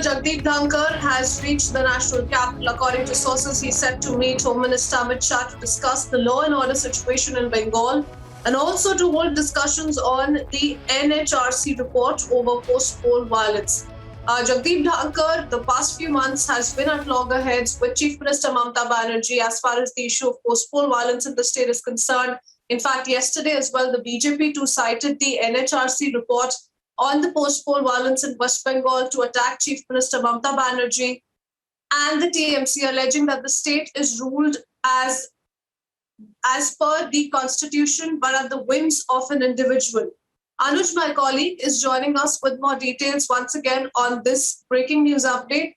Jagdeep Dhankar has reached the national capital. According to sources, he's set to meet Home Minister Amit Shah to discuss the law and order situation in Bengal and also to hold discussions on the NHRC report over post-poll violence. Jagdeep Dhankar, the past few months, has been at loggerheads with Chief Minister Mamata Banerjee as far as the issue of post-poll violence in the state is concerned. In fact, yesterday as well, the BJP too cited the NHRC report on the post-poll violence in West Bengal to attack Chief Minister Mamata Banerjee and the TMC, alleging that the state is ruled as per the constitution, but at the whims of an individual. Anuj, my colleague, is joining us with more details once again on this breaking news update.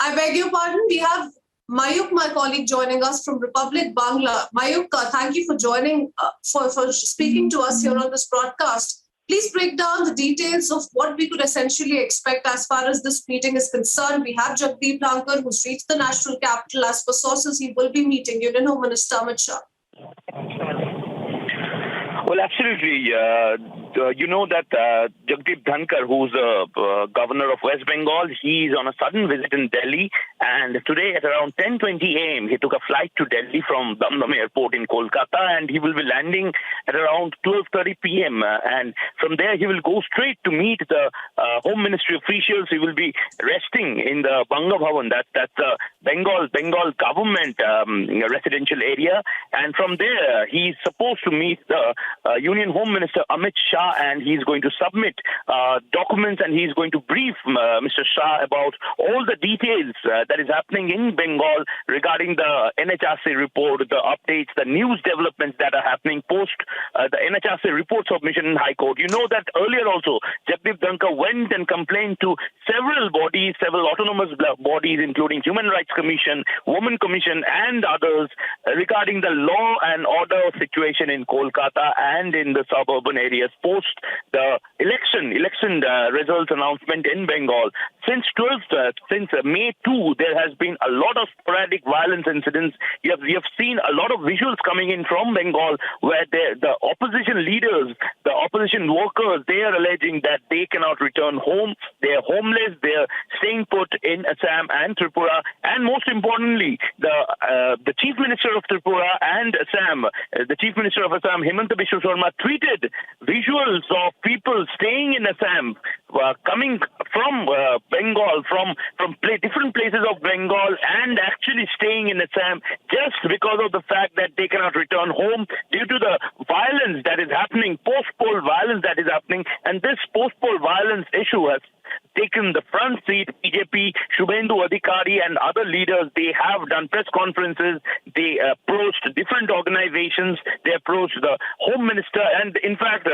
I beg your pardon, we have Mayuk, my colleague, joining us from Republic Bangla. Mayuk, thank you for joining, for speaking to us here on this broadcast. Please break down the details of what we could essentially expect as far as this meeting is concerned. We have Jagdeep Dhankar, who's reached the national capital. As per sources, he will be meeting Union Home Minister Amit Shah. Well, absolutely. You know that Jagdeep Dhankar, who's the governor of West Bengal, he's on a sudden visit in Delhi. And today at around 10:20 a.m., he took a flight to Delhi from Dum Airport in Kolkata, and he will be landing at around 12:30 p.m. And from there, he will go straight to meet the Home Ministry officials. He will be resting in the Banga Bhavan, that's the Bengal government residential area. And from there, he's supposed to meet the Union Home Minister Amit Shah, and he's going to submit documents, and he's going to brief Mr. Shah about all the details that is happening in Bengal regarding the NHRC report, the updates, the news developments that are happening post the NHRC report submission in High Court. You know that earlier also, Jagdeep Dhankar went and complained to several bodies, several autonomous bodies, including Human Rights Commission, Women Commission, and others regarding the law and order situation in Kolkata and in the suburban areas post the election results announcement in Bengal. Since May 2, there has been a lot of sporadic violence incidents. We have seen a lot of visuals coming in from Bengal where the opposition leaders, the opposition workers, they are alleging that they cannot return home. They are homeless. They are staying put in Assam and Tripura. And most importantly, the Chief Minister of Tripura and Assam, the Chief Minister of Assam, Himanta Biswa Sharma, tweeted visuals of people staying in Assam, coming from Bengal, from different places of Bengal, and actually staying in Assam just because of the fact that they cannot return home due to the violence that is happening, post-poll violence that is happening. And this post-poll violence issue has taken the front seat. BJP, Shubhendu Adhikari and other leaders, they have done press conferences. They approached different organizations. They approached the Home Minister. And in fact,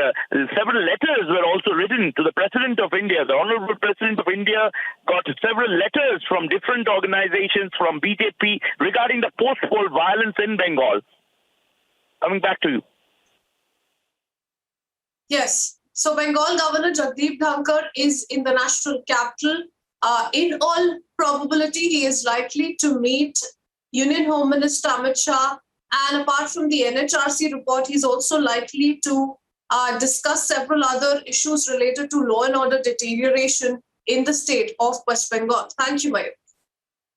several letters were also written to the President of India. The Honorable President of India got several letters from different organizations, from BJP, regarding the post-poll violence in Bengal. Coming back to you. Yes. So Bengal Governor Jagdeep Dhankar is in the national capital. In all probability, he is likely to meet Union Home Minister Amit Shah. And apart from the NHRC report, he's also likely to discuss several other issues related to law and order deterioration in the state of West Bengal. Thank you, Mayur.